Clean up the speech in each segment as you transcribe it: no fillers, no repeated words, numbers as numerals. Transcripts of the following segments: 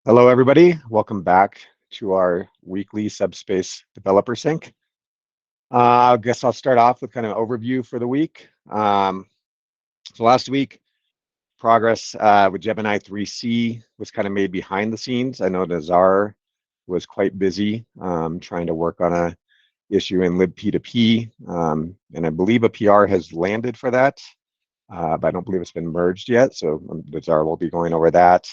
Hello, everybody. Welcome back to our weekly Subspace Developer Sync. I guess I'll start off with kind of an overview for the week. So last week, progress with Gemini 3C was kind of made behind the scenes. I know Nazar was quite busy trying to work on a issue in libp2p, and I believe a PR has landed for that, but I don't believe it's been merged yet. So Nazar will be going over that.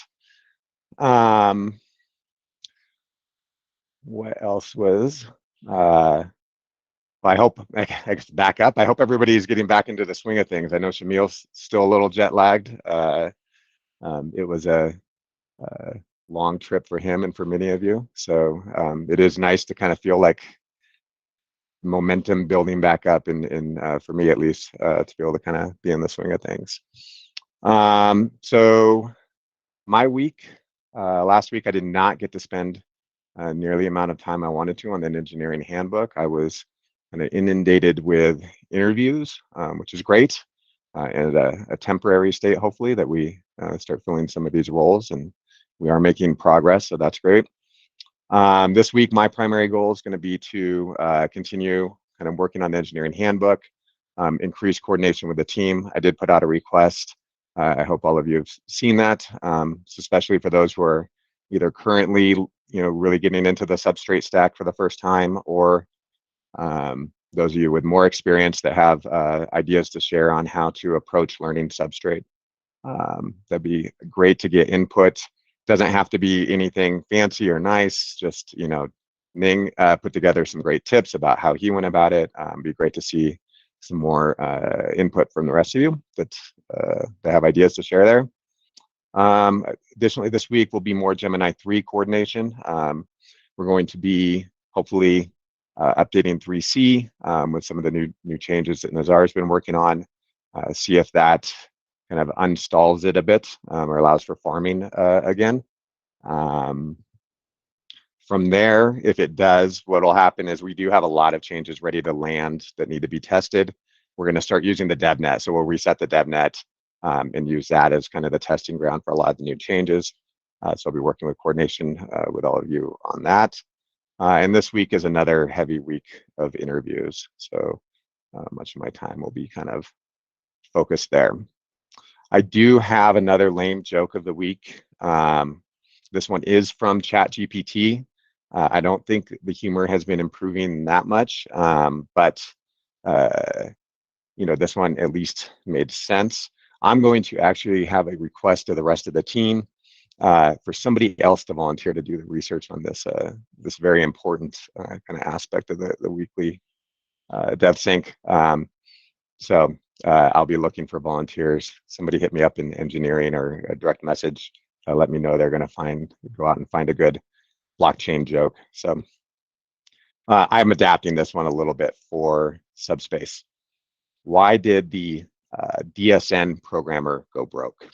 What else was? I hope, I guess back up. I hope everybody is getting back into the swing of things. I know Shamil's still a little jet lagged. It was a long trip for him and for many of you. So it is nice to kind of feel like momentum building back up, and for me at least, to be able to kind of be in the swing of things. So my week, last week I did not get to spend nearly the amount of time I wanted to on the engineering handbook. I was kind of inundated with interviews, which is great, and a temporary state, hopefully, that we start filling some of these roles, and we are making progress, so that's great. This week, my primary goal is going to be to continue kind of working on the engineering handbook, increase coordination with the team. I did put out a request. I hope all of you have seen that, especially for those who are either currently really getting into the Substrate stack for the first time, or those of you with more experience that have ideas to share on how to approach learning Substrate. That'd be great to get input. Doesn't have to be anything fancy or nice, just, Ning put together some great tips about how he went about it. Be great to see some more input from the rest of you that have ideas to share there. Additionally, this week will be more Gemini 3 coordination. We're going to be hopefully updating 3C with some of the new changes that Nazar's been working on. See if that kind of unstalls it a bit, or allows for farming again. From there, if it does, what will happen is we do have a lot of changes ready to land that need to be tested. We're going to start using the DevNet. So we'll reset the DevNet and use that as kind of the testing ground for a lot of the new changes. So I'll be working with coordination with all of you on that. And this week is another heavy week of interviews. So much of my time will be kind of focused there. I do have another lame joke of the week. This one is from ChatGPT. I don't think the humor has been improving that much, but this one at least made sense. I'm going to actually have a request to the rest of the team for somebody else to volunteer to do the research on this very important kind of aspect of the weekly DevSync. So I'll be looking for volunteers. Somebody hit me up in engineering or a direct message. Let me know they're going to go out and find a good blockchain joke. So I'm adapting this one a little bit for Subspace. Why did the DSN programmer go broke?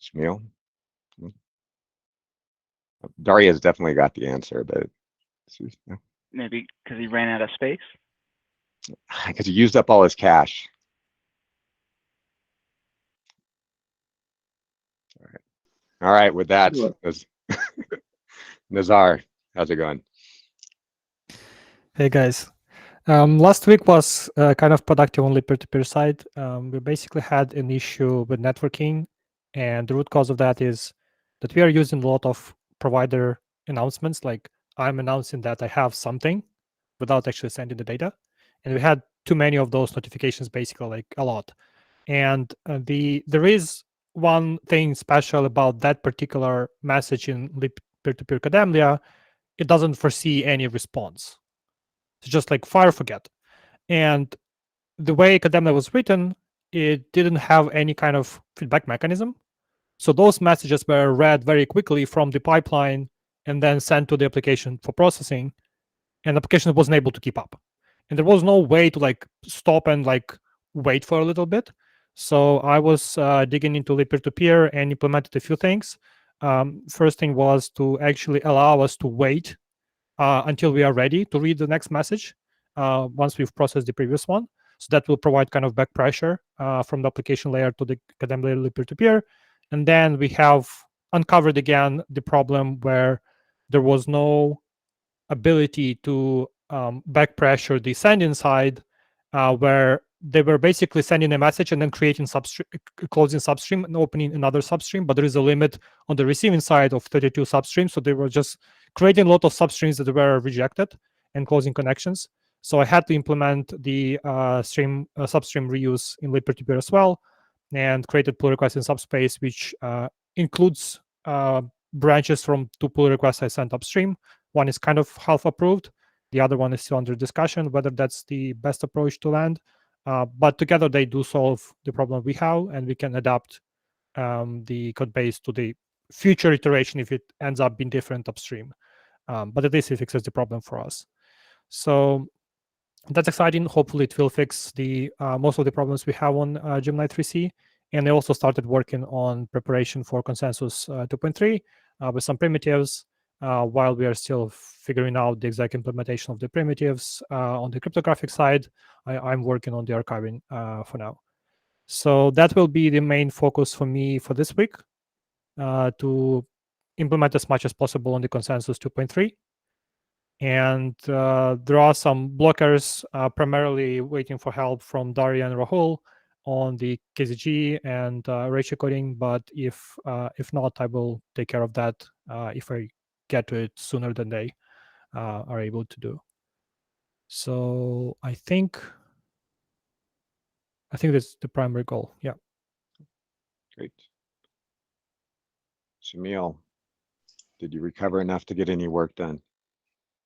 Shamil? Daria's definitely got the answer, but maybe because he ran out of space. Because he used up all his cash. All right. With that, Nazar, how's it going? Hey guys. Last week was kind of productive on the peer-to-peer side. We basically had an issue with networking, and the root cause of that is that we are using a lot of provider announcements, like I'm announcing that I have something without actually sending the data. And we had too many of those notifications, basically, like a lot. And there is one thing special about that particular message in peer-to-peer Kademlia. It doesn't foresee any response. It's just like fire forget. And the way Kademlia was written, it didn't have any kind of feedback mechanism. So those messages were read very quickly from the pipeline and then sent to the application for processing, and the application wasn't able to keep up. And there was no way to stop and wait for a little bit. So I was digging into the peer-to-peer and implemented a few things. First thing was to actually allow us to wait until we are ready to read the next message once we've processed the previous one. So that will provide kind of back pressure from the application layer to the Kademlia peer-to-peer. And then we have uncovered again the problem where there was no ability to back pressure the sending side, where they were basically sending a message and then creating closing substream and opening another substream, but there is a limit on the receiving side of 32 substreams, so they were just creating a lot of substreams that were rejected and closing connections. So I had to implement the substream reuse in libpeer-to-peer as well, and created pull requests in Subspace, which includes branches from 2 pull requests I sent upstream. One is kind of half approved. The other one is still under discussion, whether that's the best approach to land. But together they do solve the problem we have, and we can adapt the code base to the future iteration if it ends up being different upstream. But at least it fixes the problem for us. So that's exciting. Hopefully it will fix the most of the problems we have on Gemini 3C. And I also started working on preparation for Consensus 2.3 with some primitives, while we are still figuring out the exact implementation of the primitives. On the cryptographic side, I'm working on the archiving for now. So that will be the main focus for me for this week, to implement as much as possible on the Consensus 2.3. And there are some blockers, primarily waiting for help from Daria and Rahul on the KZG and ratio coding. But if not, I will take care of that if I get to it sooner than they are able to do. So I think that's the primary goal. Yeah. Great. Shamil, did you recover enough to get any work done?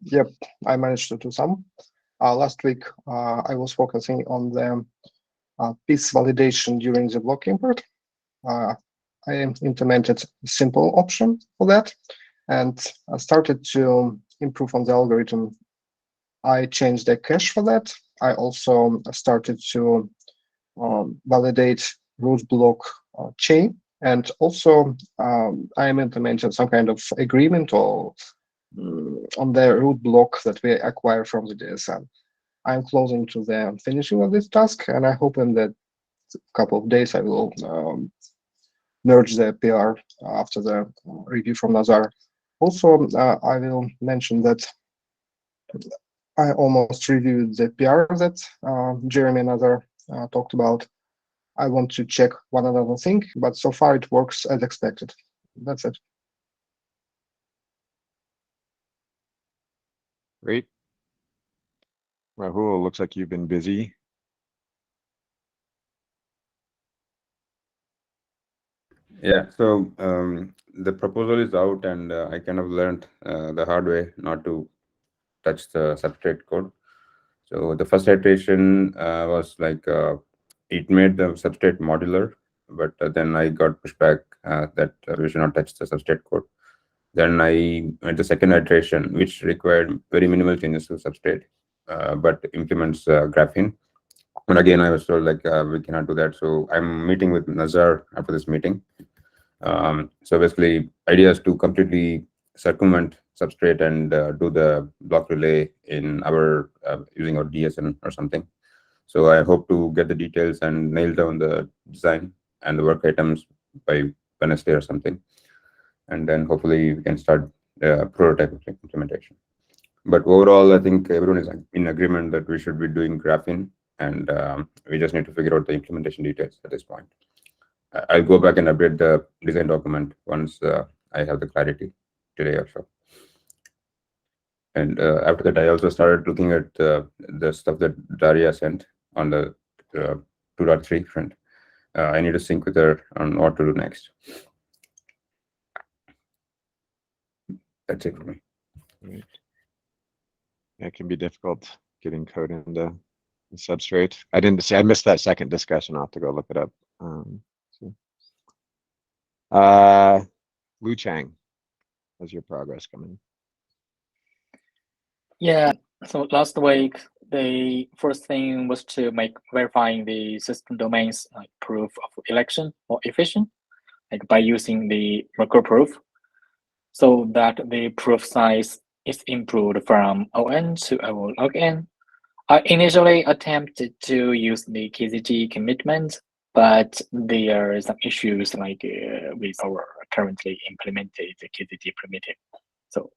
Yep, I managed to do some. Last week, I was focusing on the piece validation during the block import. I implemented a simple option for that, and I started to improve on the algorithm. I changed the cache for that. I also started to validate root block chain, and also I am implementing some kind of agreement or on the root block that we acquire from the DSM. I'm closing to the finishing of this task, and I hope in that couple of days I will merge the PR after the review from Nazar. Also, I will mention that I almost reviewed the PR that Jeremy and Nazar talked about. I want to check one another thing, but so far it works as expected. That's it. Great. Rahul, looks like you've been busy. Yeah, so the proposal is out, and I kind of learned the hard way not to touch the substrate code. So the first iteration was like it made the substrate modular, but then I got pushback that we should not touch the substrate code. Then I went the second iteration, which required very minimal changes to substrate, but implements graphene. And again, I was told like we cannot do that. So I'm meeting with Nazar after this meeting. So basically, idea is to completely circumvent substrate and do the block relay in our using our DSN or something. So I hope to get the details and nail down the design and the work items by Wednesday or something, and then hopefully we can start the prototype implementation. But overall, I think everyone is in agreement that we should be doing graphene, and we just need to figure out the implementation details at this point. I'll go back and update the design document once I have the clarity today or so. And after that, I also started looking at the stuff that Daria sent on the 2.3 front. I need to sync with her on what to do next. That's it for me. Right. Yeah, it can be difficult getting code into the substrate. I didn't see. I missed that second discussion. I'll have to go look it up. Lu Chang, how's your progress coming? Yeah, so last week, the first thing was to make verifying the system domains like proof of election more efficient, like by using the Merkle proof, so that the proof size is improved from ON to log n. I initially attempted to use the KZG commitment, but there are some issues like with our currently implemented KZT primitive. So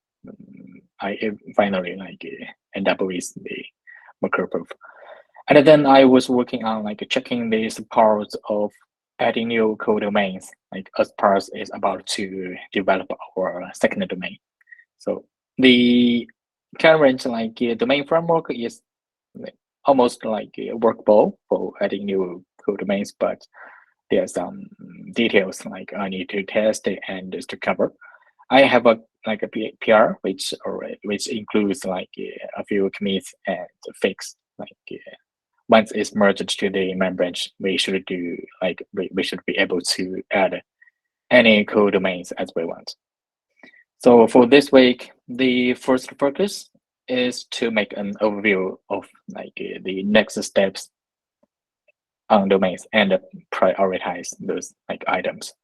I finally end up with the Merkle proof. And then I was working on checking the support of adding new codomains. Like Subspace is about to develop our second domain. So the current domain framework is almost workable for adding new codomains, but there are some details I need to test and to cover. I have a PR which includes a few commits and fix once it's merged to the main branch, we should do we should be able to add any codomains as we want. So for this week, the first focus is to make an overview of the next steps on domains and prioritize those items.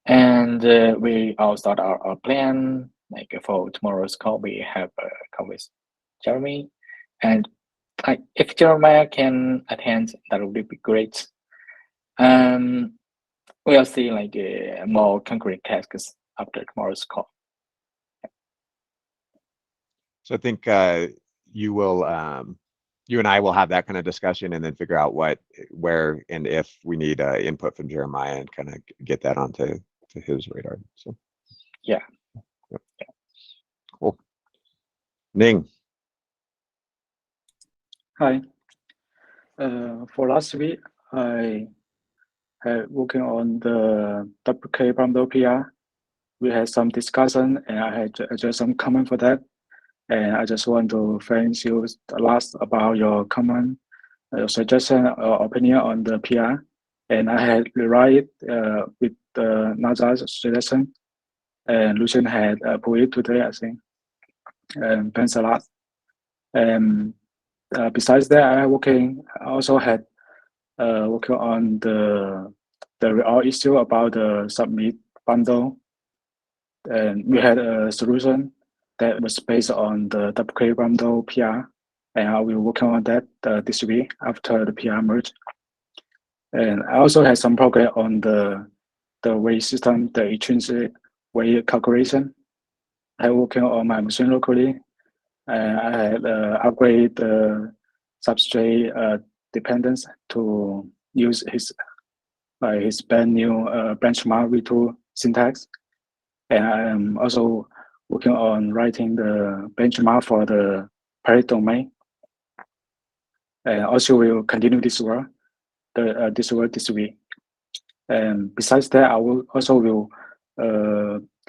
And we all start our plan. For tomorrow's call, we have a call with Jeremy, and if Jeremiah can attend, that would be great. We'll see more concrete tasks after tomorrow's call. So I think you and I will have that kind of discussion and then figure out where, and if we need input from Jeremiah and kind of get that onto his radar. So yeah. Yep. Cool. Ning. Hi. For last week, I had working on the WK bundle PR. We had some discussion, and I had just some comment for that. And I just want to thank you a lot about your comment, your suggestion, or opinion on the PR. And I had rewrite with Naza's suggestion, and Lucian had put it today, I think. And thanks a lot. And besides that, I also had working on the real issue about the submit bundle, and we had a solution that was based on the WK bundle PR, and I will working on that this week after the PR merge. And I also had some progress on the weight system, the intrinsic weight calculation. I working on my machine locally. I had upgrade the substrate dependence to use his brand new benchmark v2 syntax. And I am also working on writing the benchmark for the parent domain. And also will continue this work, this week. And besides that, I will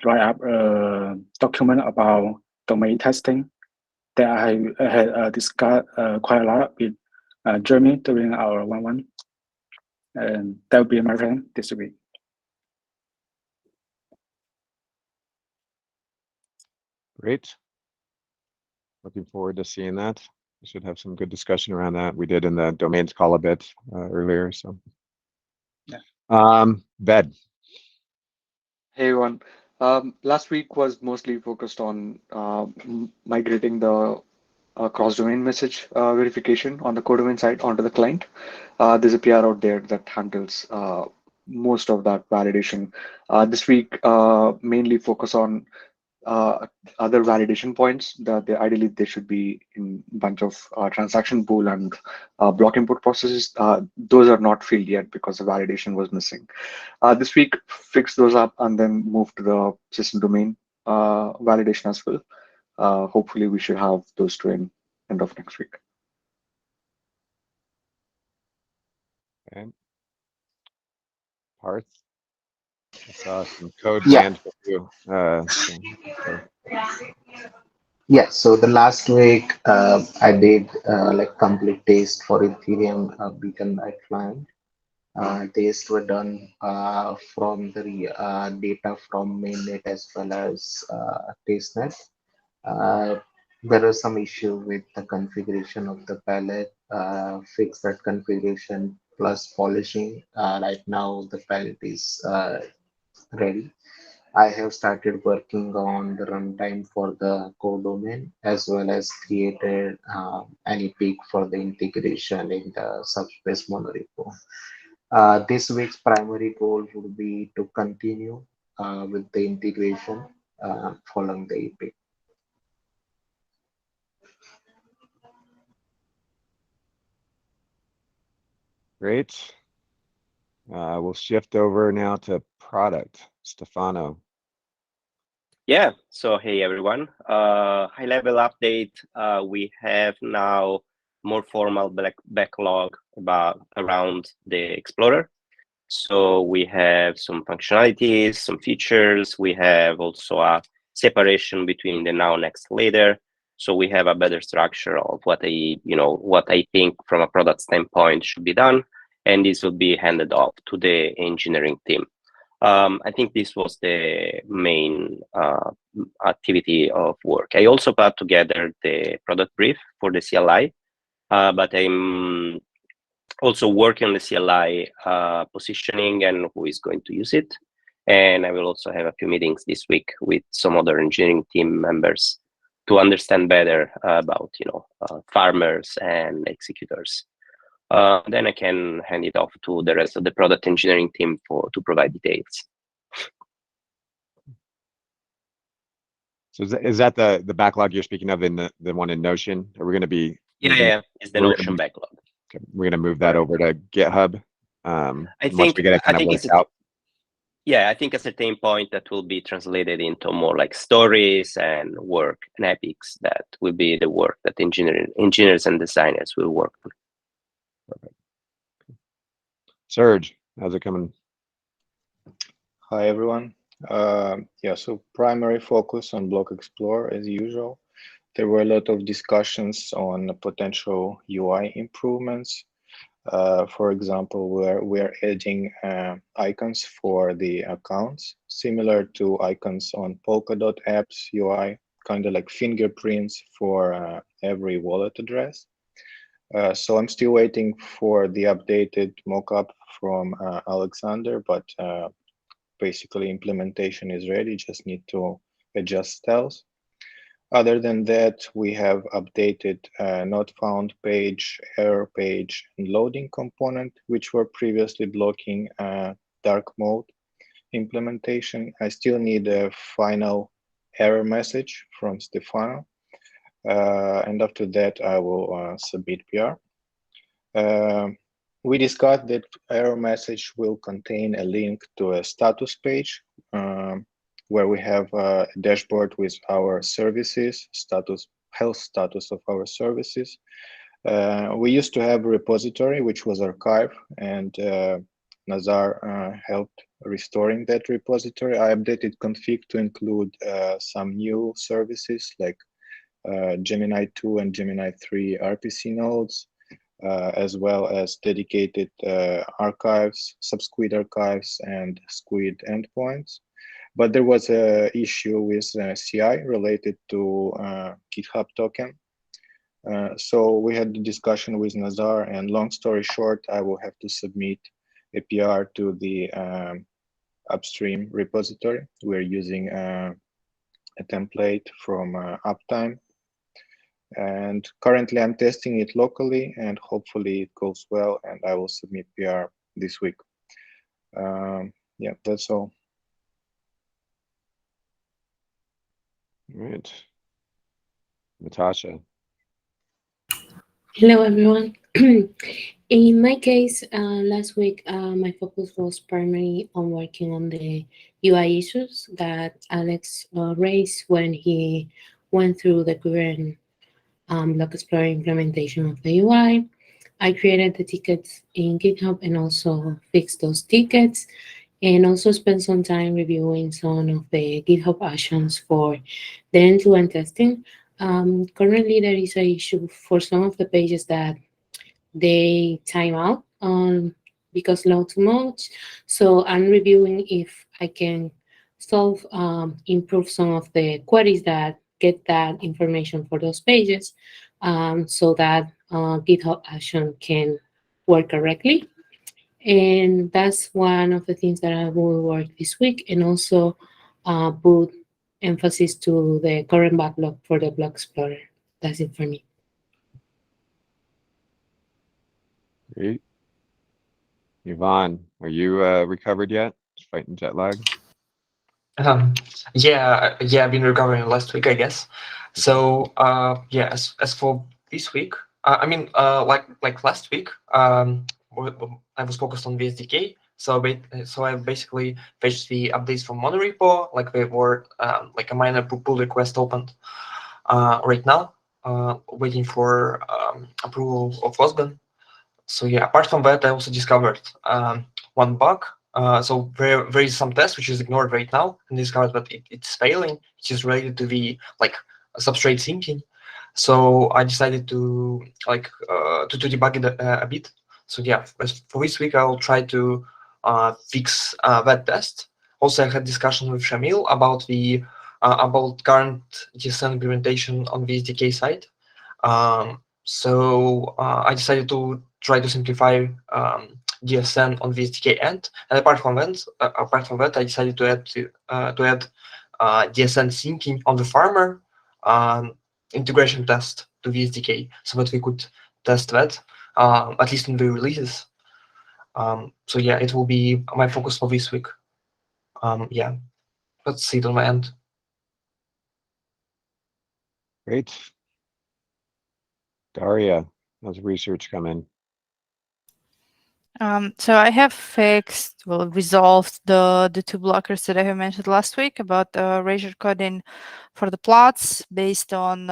write up a document about domain testing that I had discussed quite a lot with Jeremy during our one-on-one. And that will be my plan this week. Great. Looking forward to seeing that. We should have some good discussion around that. We did in the domains call a bit earlier. So, yeah. Ved. Hey everyone. Last week was mostly focused on migrating the cross-domain message verification on the codomain side onto the client. There's a PR out there that handles most of that validation. This week, mainly focus on other validation points that ideally they should be in a bunch of transaction pool and block input processes. Those are not filled yet because the validation was missing. This week, fix those up and then move to the system domain validation as well. Hopefully, we should have those two in end of next week. Okay. Parth. I saw some code Yeah. land for you. Yeah, so the last week I did complete test for Ethereum Beacon at client. Tests were done from the data from mainnet as well as testnet. Uh, there was some issue with the configuration of the palette. Fix that configuration plus polishing. Right now the palette is ready. I have started working on the runtime for the codomain as well as created an epic for the integration in the Subspace monorepo. This week's primary goal would be to continue with the integration following the EP. Great. We'll shift over now to product. Stefano. Yeah, so hey everyone. High level update. We have now more formal backlog around the Explorer. So we have some functionalities, some features. We have also a separation between the now, next, later. So we have a better structure of what I think from a product standpoint should be done, and this will be handed off to the engineering team. I think this was the main activity of work. I also put together the product brief for the CLI, but I'm also working on the CLI positioning and who is going to use it. And I will also have a few meetings this week with some other engineering team members to understand better about farmers and executors. Then I can hand it off to the rest of the product engineering team to provide details. So is that the backlog you're speaking of in the one in Notion? Are we going to be? Yeah, it's the Notion backlog. Okay. We're going to move that over to GitHub. I once we get it kind of worked out. Yeah, I think at a certain point that will be translated into more like stories and work and epics that will be the work that engineers and designers will work on. Perfect. Serge, how's it coming? Hi, everyone. So primary focus on Block Explorer as usual. There were a lot of discussions on potential UI improvements. For example, we're adding icons for the accounts, similar to icons on Polkadot apps UI, kind of like fingerprints for every wallet address. So I'm still waiting for the updated mockup from Alexander, but basically implementation is ready, just need to adjust styles. Other than that, we have updated not found page, error page, and loading component, which were previously blocking dark mode implementation. I still need a final error message from Stefano. And after that, I will submit PR. We discussed that error message will contain a link to a status page where we have a dashboard with our services, health status of our services. We used to have a repository which was archived, and Nazar helped restoring that repository. I updated config to include some new services like Gemini 2 and Gemini 3 RPC nodes, as well as dedicated archives, subsquid archives, and squid endpoints. But there was an issue with CI related to GitHub token. So we had the discussion with Nazar, and long story short, I will have to submit a PR to the upstream repository. We're using a template from Uptime. And currently I'm testing it locally, and hopefully it goes well, and I will submit PR this week. Yeah, that's all. All right. Natasha. Hello, everyone. In my case, last week, my focus was primarily on working on the UI issues that Alex raised when he went through the current Block Explorer implementation of the UI. I created the tickets in GitHub and also fixed those tickets, and also spent some time reviewing some of the GitHub actions for the end-to-end testing. Currently, there is an issue for some of the pages that they time out because load too much. So I'm reviewing if I can improve some of the queries that get that information for those pages, so that GitHub action can work correctly. And that's one of the things that I will work this week, and also put emphasis to the current backlog for the Block Explorer. That's it for me. Great. Yvonne, are you recovered yet? Just fighting jet lag? Yeah, I've been recovering last week, I guess. So yeah, as for this week, I mean, like last week, I was focused on VSDK. So I basically fetched the updates from monorepo, like they were like a minor pull request opened right now, waiting for approval of Osborne. So yeah, apart from that, I also discovered one bug. So there is some test which is ignored right now, and discovered that it's failing, which is related to the substrate syncing. So I decided to to debug it a bit. So yeah, for this week I will try to fix that test. Also, I had discussion with Shamil about the about current GSM implementation on the SDK side. So I decided to try to simplify GSN on the SDK end, and apart from that, I decided to add GSN syncing on the farmer integration test to the SDK, so that we could test that at least in the releases. So yeah, it will be my focus for this week. Yeah, that's it on my end. Great. Daria, how's research coming? So I have resolved the two blockers that I have mentioned last week about erasure coding for the plots based on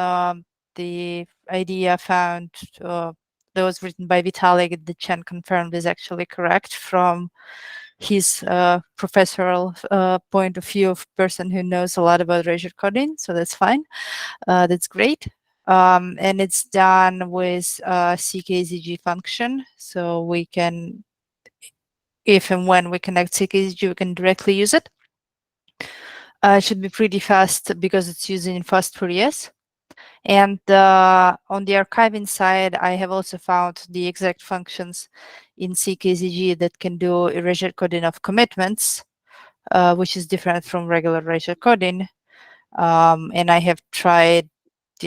the idea found that was written by Vitalik that Chen confirmed is actually correct from his professorial point of view of person who knows a lot about erasure coding. So that's fine. That's great. And it's done with CKZG function. So we can, if and when we connect CKZG, we can directly use it. It should be pretty fast because it's using fast4es. And on the archiving side, I have also found the exact functions in CKZG that can do erasure coding of commitments, which is different from regular erasure coding. And I have tried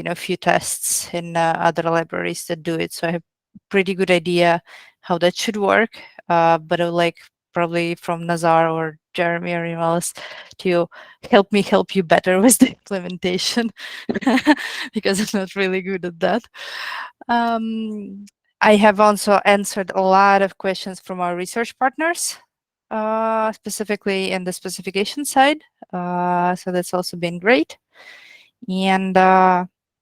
a few tests in other libraries that do it, so I have a pretty good idea how that should work, but I would like probably from Nazar or Jeremy or anyone else to help you better with the implementation because I'm not really good at that. I have also answered a lot of questions from our research partners, specifically in the specification side, so that's also been great. And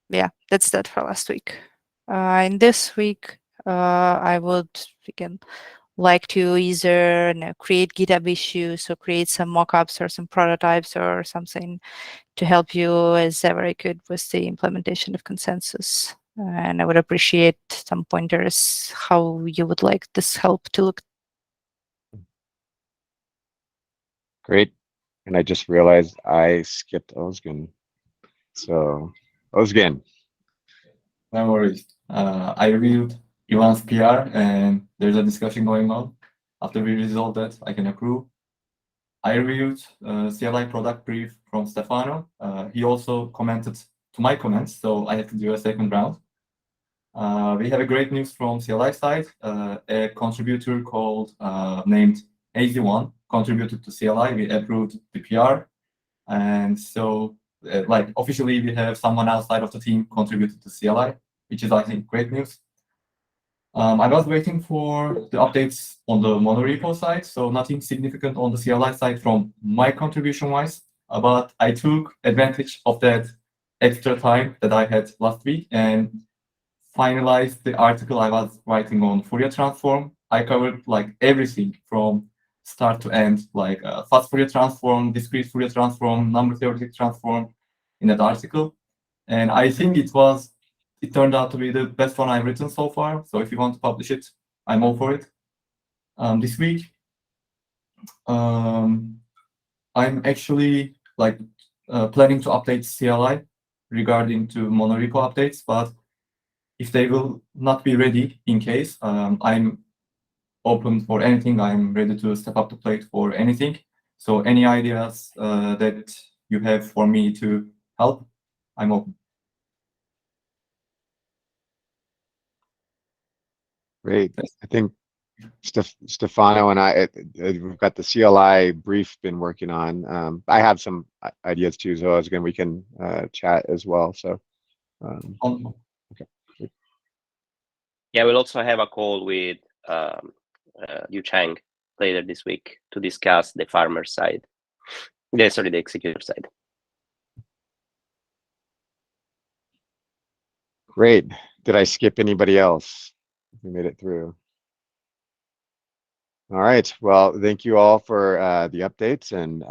yeah, that's that for last week. In this week, I would again like to either create GitHub issues or create some mockups or some prototypes or something to help you as ever I could with the implementation of consensus. And I would appreciate some pointers how you would like this help to look. Great. And I just realized I skipped Ozgen. So, Ozgen. No worries. I reviewed Ivan's PR and there's a discussion going on. After we resolve that, I can approve. I reviewed CLI product brief from Stefano. He also commented to my comments, so I had to do a second round. We have a great news from CLI side. A contributor called named AZ1 contributed to CLI. We approved the PR, and so like officially we have someone outside of the team contributed to CLI, which is I think great news. I was waiting for the updates on the monorepo side, so nothing significant on the CLI side from my contribution wise, but I took advantage of that extra time that I had last week and finalized the article I was writing on Fourier transform. I covered like everything from start to end, like fast Fourier transform, discrete Fourier transform, number theoretic transform in that article. And I think it turned out to be the best one I've written so far. So if you want to publish it, I'm all for it. This week, I'm actually like planning to update CLI regarding to monorepo updates, but if they will not be ready in case, I'm open for anything. I'm ready to step up the plate for anything. So any ideas that you have for me to help, I'm open. Great. I think Stefano and I, we've got the CLI brief been working on. I have some ideas too, so again we can chat as well. So, okay. Yeah, we'll also have a call with Yu Chang later this week to discuss the farmer side. Sorry, the executor side. Great. Did I skip anybody else? We made it through. All right. Well, thank you all for the updates, and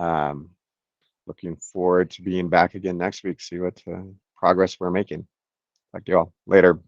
looking forward to being back again next week, see what progress we're making. Talk to you all later.